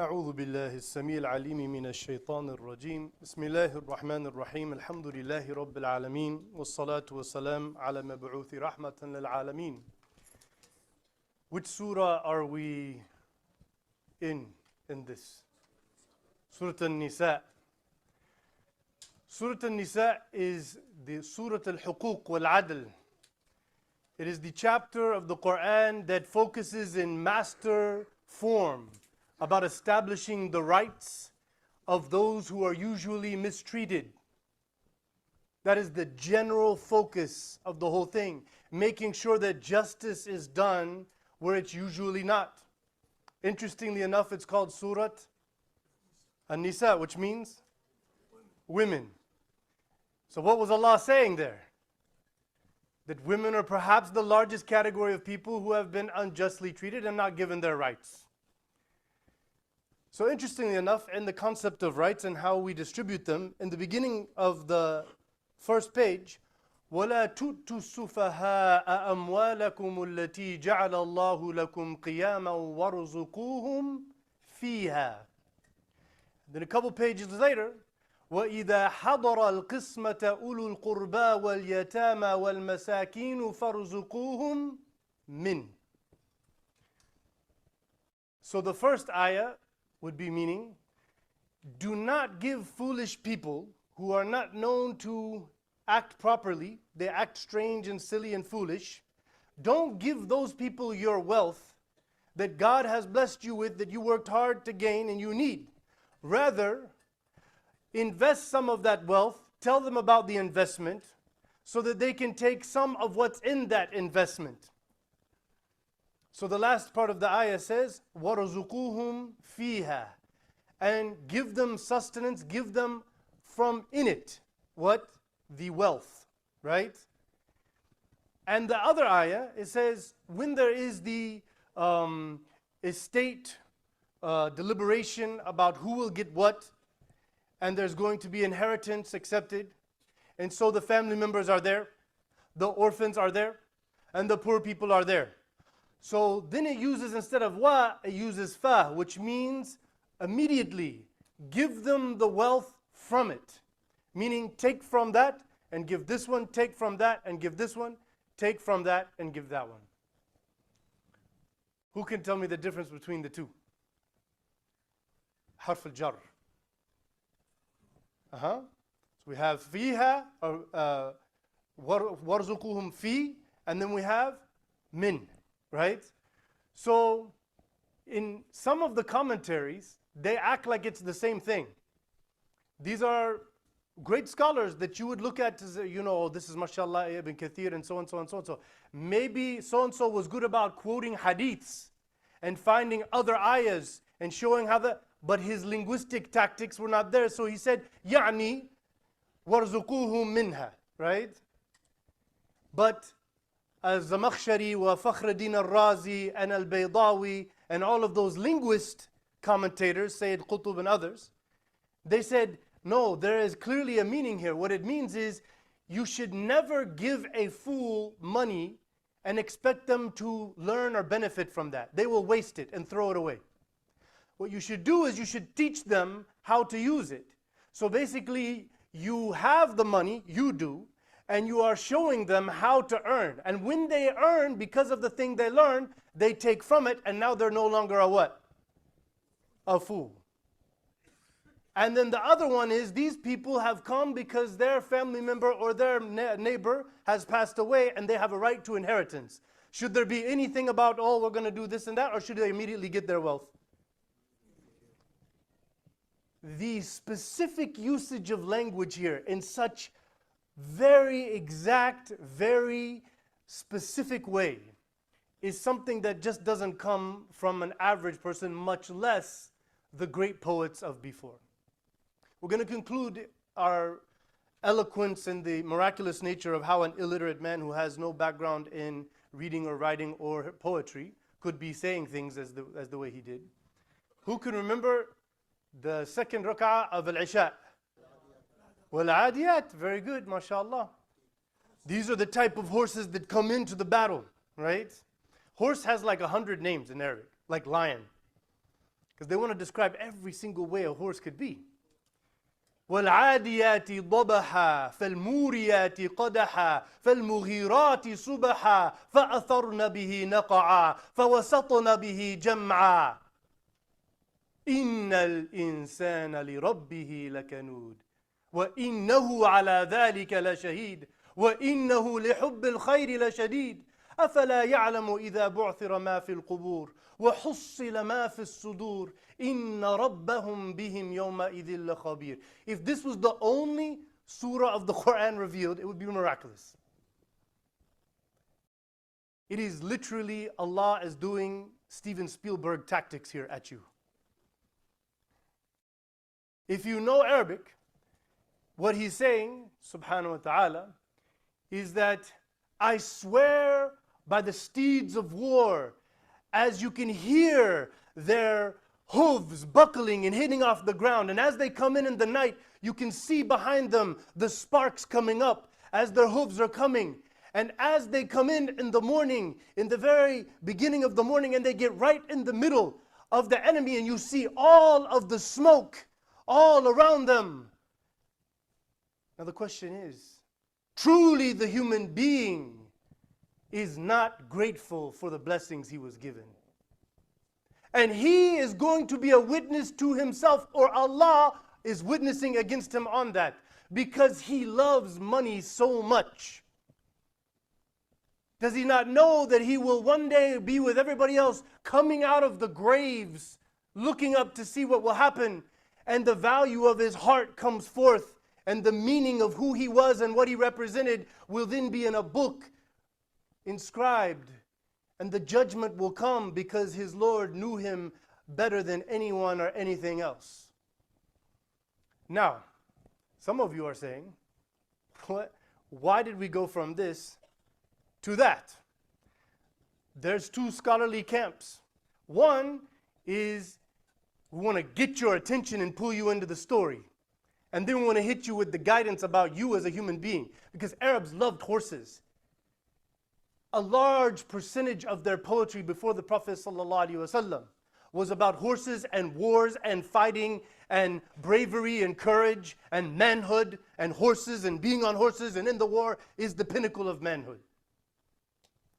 أعوذ بالله السميع العليم من الشيطان الرجيم بسم الله الرحمن الرحيم الحمد لله رب العالمين والصلاة والسلام على مبعوث رحمة للعالمين. Which surah are we in this? Surah Nisa. Surah Nisa is the Surah Al-Huquq wal-Adl. It is the chapter of the Quran that focuses in master form about establishing the rights of those who are usually mistreated. That is the general focus of the whole thing, making sure that justice is done where it's usually not. Interestingly enough, it's called Surah An-Nisa, which means women. So what was Allah saying there? That women are perhaps the largest category of people who have been unjustly treated and not given their rights. So interestingly enough, in the concept of rights and how we distribute them, in the beginning of the first page, وَلَا تُؤْتُوا السُّفَهَاءَ أَمْوَالَكُمُ الَّتِي جَعَلَ اللَّهُ لَكُمْ قِيَامًا وَارْزُقُوهُمْ فِيهَا. Then a couple pages later, وَإِذَا حَضَرَ الْقِسْمَةَ أُولُو الْقُرْبَى وَالْيَتَامَى وَالْمَسَاكِينُ فَارْزُقُوهُمْ مِنْ. So the first ayah would be meaning, do not give foolish people who are not known to act properly, they act strange and silly and foolish. Don't give those people your wealth that God has blessed you with, that you worked hard to gain and you need. Rather, invest some of that wealth, tell them about the investment, so that they can take some of what's in that investment. So the last part of the ayah says, وَرَزُقُوهُمْ فِيهَا. And give them sustenance, give them from in it. What? The wealth, right? And the other ayah, it says, when there is the estate deliberation about who will get what, and there's going to be inheritance accepted, and so the family members are there, the orphans are there, and the poor people are there. So then it uses, instead of wa, it uses fa, which means immediately give them the wealth from it. Meaning take from that and give this one, take from that and give this one, take from that and give that one. Who can tell me the difference between the two? Harf al-jar. So we have fiha, warzuquhum fi, and then we have min. Right? So in some of the commentaries, they act like it's the same thing. These are great scholars that you would look at to say, you know, this is mashallah Ibn Kathir and so on, so on, so on. So maybe so-and-so was good about quoting hadiths and finding other ayahs and showing how but his linguistic tactics were not there. So he said, يعني warzuquhum minha, right? But Zamakhshari wa Fakhruddin al-Razi and al-Baydawi and all of those linguist commentators, Sayyid Qutb and others, they said, no, there is clearly a meaning here. What it means is you should never give a fool money and expect them to learn or benefit from that. They will waste it and throw it away. What you should do is you should teach them how to use it. So basically, you have the money, you do, and you are showing them how to earn. And when they earn, because of the thing they learn, they take from it, and now they're no longer a what? A fool. And then the other one is, these people have come because their family member or their neighbor has passed away, and they have a right to inheritance. Should there be anything about, oh, we're going to do this and that, or should they immediately get their wealth? The specific usage of language here in such very exact, very specific way is something that just doesn't come from an average person, much less the great poets of before. We're going to conclude our eloquence in the miraculous nature of how an illiterate man who has no background in reading or writing or poetry could be saying things as the way he did. Who can remember the second rak'ah of Al-Isha? Wal-Adiyat, very good, mashallah. These are the type of horses that come into the battle, right? Horse has like 100 names in Arabic, like lion. because they want to describe every single way a horse could be. وَالْعَادِيَاتِ ضَبَحًا فَالْمُورِيَاتِ قَدَحًا فَالْمُغِيرَاتِ صُبَحًا فَأَثَرْنَ بِهِ نَقَعًا فَوَسَطْنَ بِهِ جَمْعًا إِنَّ الْإِنسَانَ لِرَبِّهِ لَكَنُودٌ وَإِنَّهُ عَلَى ذَلِكَ لَشَهِيدٌ وَإِنَّهُ لِحُبِّ الْخَيْرِ لَشَدِيدٌ أَفَلَا يَعْلَمُ إِذَا بُعْثِرَ مَا فِي الْقُبُورِ وَحُصِّلَ مَا فِي الصُّدُورِ إِنَّ رَبَّهُمْ بِهِمْ يَوْمَئِذٍ لَخَبِيرٌ. If this was the only surah of the Quran revealed, it would be miraculous. It is literally Allah is doing Steven Spielberg tactics here at you. If you know Arabic, what he's saying, subhanahu wa ta'ala, is that I swear by the steeds of war, as you can hear their hooves buckling and hitting off the ground, and as they come in the night, you can see behind them the sparks coming up as their hooves are coming. And as they come in the morning, in the very beginning of the morning, and they get right in the middle of the enemy, and you see all of the smoke all around them. Now the question is, truly the human being is not grateful for the blessings he was given. And he is going to be a witness to himself, or Allah is witnessing against him on that, because he loves money so much. Does he not know that he will one day be with everybody else, coming out of the graves, looking up to see what will happen, and the value of his heart comes forth, and the meaning of who he was and what he represented will then be in a book inscribed, and the judgment will come because his Lord knew him better than anyone or anything else. Now, some of you are saying, why did we go from this to that? There's two scholarly camps. One is we want to get your attention and pull you into the story. And then we want to hit you with the guidance about you as a human being. Because Arabs loved horses. A large percentage of their poetry before the Prophet ﷺ was about horses and wars and fighting and bravery and courage and manhood and horses and being on horses and in the war is the pinnacle of manhood.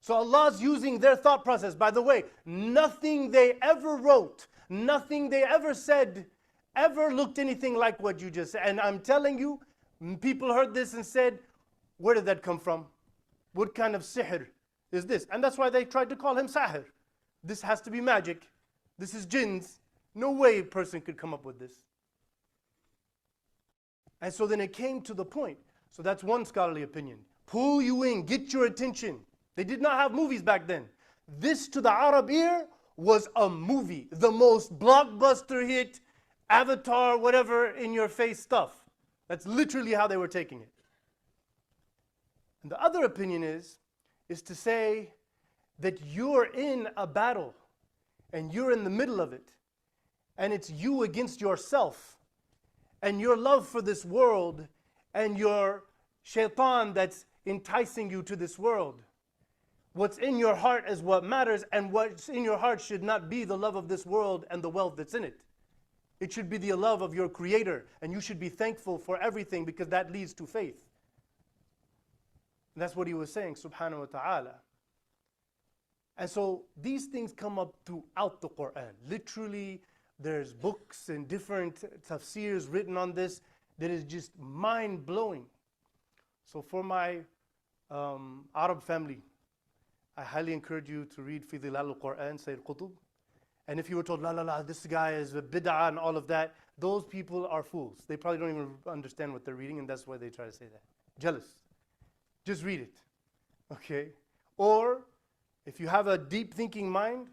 So Allah's using their thought process. By the way, nothing they ever wrote, nothing they ever said, ever looked anything like what you just said. And I'm telling you, people heard this and said, where did that come from? What kind of sihr is this? And that's why they tried to call him sahir. This has to be magic. This is jinns. No way a person could come up with this. And so then it came to the point. So that's one scholarly opinion. Pull you in, get your attention. They did not have movies back then. This to the Arab ear was a movie. The most blockbuster hit, Avatar, whatever, in your face stuff. That's literally how they were taking it. And the other opinion is to say that you're in a battle and you're in the middle of it, and it's you against yourself and your love for this world and your shaitan that's enticing you to this world. What's in your heart is what matters, and what's in your heart should not be the love of this world and the wealth that's in it. It should be the love of your Creator, and you should be thankful for everything, because that leads to faith. And that's what he was saying, subhanahu wa ta'ala. And so these things come up throughout the Quran. Literally, there's books and different tafsirs written on this that is just mind-blowing. So for my Arab family, I highly encourage you to read Fi Dhilal al-Quran, Sayyid Qutb. And if you were told, la, this guy is a bid'ah and all of that, those people are fools. They probably don't even understand what they're reading, and that's why they try to say that. Jealous. Just read it, okay? Or, if you have a deep thinking mind,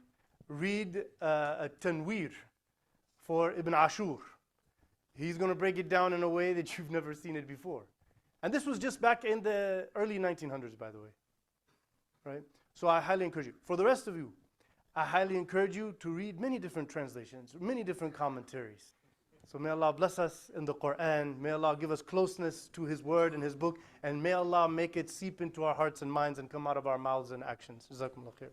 read a Tanweer for Ibn Ashur. He's going to break it down in a way that you've never seen it before. And this was just back in the early 1900s, by the way, right? So I highly encourage you. For the rest of you, I highly encourage you to read many different translations, many different commentaries. So may Allah bless us in the Quran. May Allah give us closeness to His word and His book. And may Allah make it seep into our hearts and minds and come out of our mouths and actions. Jazakumullah khair.